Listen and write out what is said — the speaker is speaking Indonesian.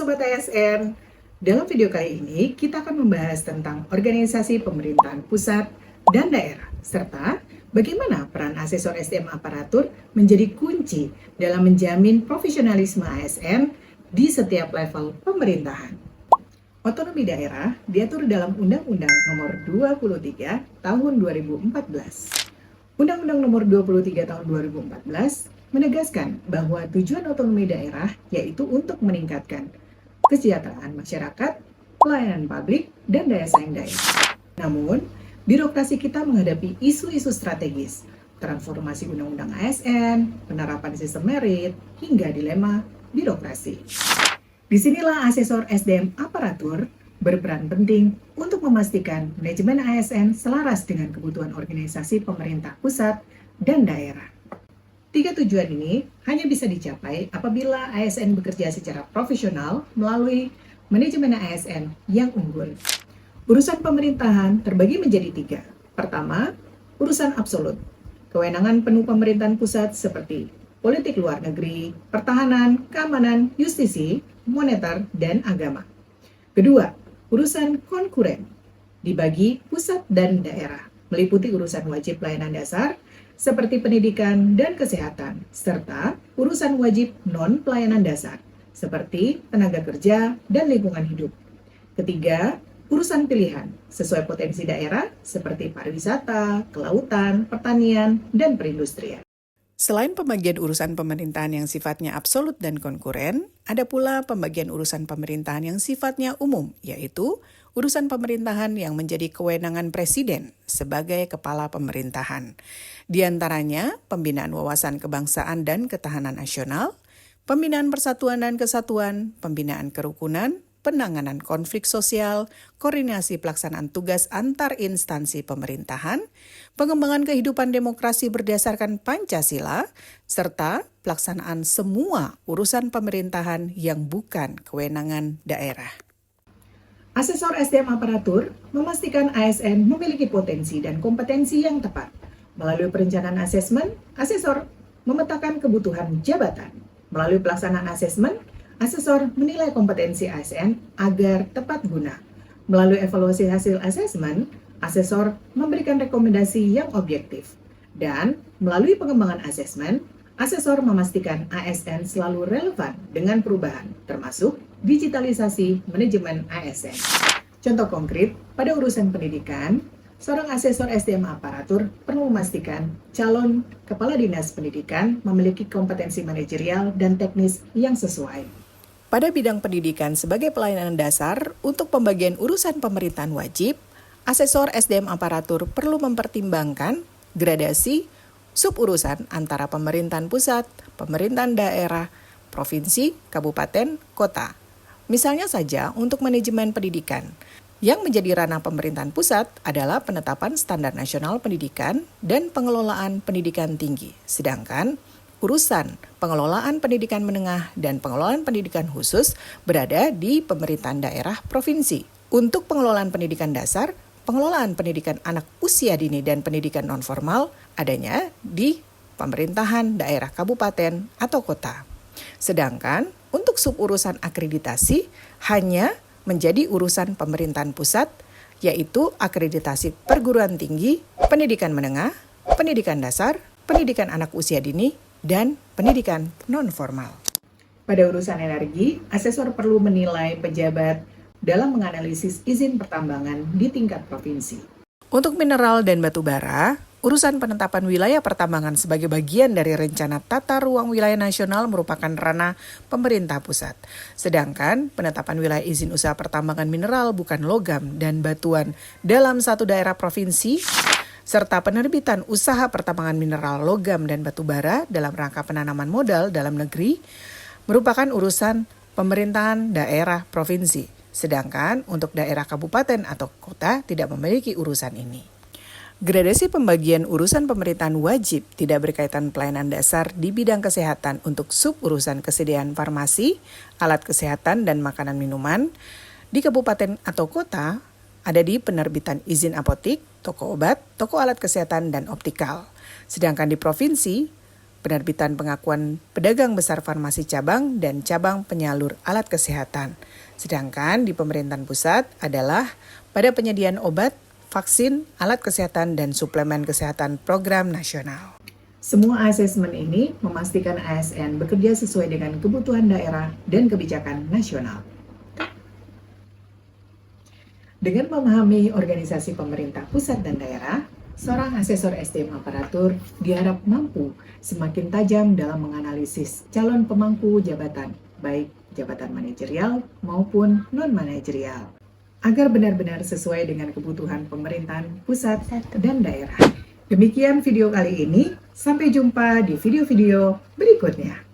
Sobat ASN, dalam video kali ini kita akan membahas tentang organisasi pemerintahan pusat dan daerah, serta bagaimana peran asesor SDM aparatur menjadi kunci dalam menjamin profesionalisme ASN di setiap level pemerintahan. Otonomi daerah diatur dalam Undang-Undang Nomor 23 Tahun 2014. Undang-Undang Nomor 23 Tahun 2014 menegaskan bahwa tujuan otonomi daerah yaitu untuk meningkatkan kesejahteraan masyarakat, pelayanan publik, dan daya saing daerah. Namun, birokrasi kita menghadapi isu-isu strategis, transformasi undang-undang ASN, penerapan sistem merit, hingga dilema birokrasi. Disinilah asesor SDM aparatur berperan penting untuk memastikan manajemen ASN selaras dengan kebutuhan organisasi pemerintah pusat dan daerah. Tiga tujuan ini hanya bisa dicapai apabila ASN bekerja secara profesional melalui manajemen ASN yang unggul. Urusan pemerintahan terbagi menjadi tiga. Pertama, urusan absolut. Kewenangan penuh pemerintahan pusat seperti politik luar negeri, pertahanan, keamanan, justisi, moneter, dan agama. Kedua, urusan konkuren. Dibagi pusat dan daerah, meliputi urusan wajib pelayanan dasar, seperti pendidikan dan kesehatan, serta urusan wajib non-pelayanan dasar, seperti tenaga kerja dan lingkungan hidup. Ketiga, urusan pilihan, sesuai potensi daerah, seperti pariwisata, kelautan, pertanian, dan perindustrian. Selain pembagian urusan pemerintahan yang sifatnya absolut dan konkuren, ada pula pembagian urusan pemerintahan yang sifatnya umum, yaitu urusan pemerintahan yang menjadi kewenangan presiden sebagai kepala pemerintahan. Di antaranya, pembinaan wawasan kebangsaan dan ketahanan nasional, pembinaan persatuan dan kesatuan, pembinaan kerukunan, penanganan konflik sosial, koordinasi pelaksanaan tugas antar instansi pemerintahan, pengembangan kehidupan demokrasi berdasarkan Pancasila, serta pelaksanaan semua urusan pemerintahan yang bukan kewenangan daerah. Asesor SDM aparatur memastikan ASN memiliki potensi dan kompetensi yang tepat. Melalui perencanaan asesmen, asesor memetakan kebutuhan jabatan. Melalui pelaksanaan asesmen, asesor menilai kompetensi ASN agar tepat guna. Melalui evaluasi hasil asesmen, asesor memberikan rekomendasi yang objektif. Dan melalui pengembangan asesmen, asesor memastikan ASN selalu relevan dengan perubahan, termasuk digitalisasi manajemen ASN. Contoh konkret, pada urusan pendidikan, seorang asesor SDM aparatur perlu memastikan calon kepala dinas pendidikan memiliki kompetensi manajerial dan teknis yang sesuai. Pada bidang pendidikan sebagai pelayanan dasar, untuk pembagian urusan pemerintahan wajib, asesor SDM aparatur perlu mempertimbangkan gradasi suburusan antara pemerintahan pusat, pemerintahan daerah, provinsi, kabupaten, kota. Misalnya saja untuk manajemen pendidikan, yang menjadi ranah pemerintahan pusat adalah penetapan standar nasional pendidikan dan pengelolaan pendidikan tinggi. Sedangkan urusan pengelolaan pendidikan menengah dan pengelolaan pendidikan khusus berada di pemerintahan daerah provinsi. Untuk pengelolaan pendidikan dasar, pengelolaan pendidikan anak usia dini dan pendidikan nonformal adanya di pemerintahan daerah kabupaten atau kota. Sedangkan untuk suburusan akreditasi hanya menjadi urusan pemerintahan pusat, yaitu akreditasi perguruan tinggi, pendidikan menengah, pendidikan dasar, pendidikan anak usia dini, dan pendidikan non-formal. Pada urusan energi, asesor perlu menilai pejabat dalam menganalisis izin pertambangan di tingkat provinsi. Untuk mineral dan batu bara, urusan penetapan wilayah pertambangan sebagai bagian dari rencana tata ruang wilayah nasional merupakan ranah pemerintah pusat. Sedangkan penetapan wilayah izin usaha pertambangan mineral bukan logam dan batuan dalam satu daerah provinsi, serta penerbitan usaha pertambangan mineral logam dan batu bara dalam rangka penanaman modal dalam negeri merupakan urusan pemerintahan daerah provinsi. Sedangkan untuk daerah kabupaten atau kota tidak memiliki urusan ini. Gradasi pembagian urusan pemerintahan wajib tidak berkaitan pelayanan dasar di bidang kesehatan untuk sub-urusan kesediaan farmasi, alat kesehatan dan makanan minuman. Di kabupaten atau kota ada di penerbitan izin apotik, toko obat, toko alat kesehatan dan optikal. Sedangkan di provinsi, penerbitan pengakuan pedagang besar farmasi cabang dan cabang penyalur alat kesehatan. Sedangkan di pemerintahan pusat adalah pada penyediaan obat, vaksin, alat kesehatan, dan suplemen kesehatan program nasional. Semua asesmen ini memastikan ASN bekerja sesuai dengan kebutuhan daerah dan kebijakan nasional. Dengan memahami organisasi pemerintah pusat dan daerah, seorang asesor SDM aparatur diharap mampu semakin tajam dalam menganalisis calon pemangku jabatan, baik jabatan manajerial maupun non-manajerial, agar benar-benar sesuai dengan kebutuhan pemerintahan pusat dan daerah. Demikian video kali ini, sampai jumpa di video-video berikutnya.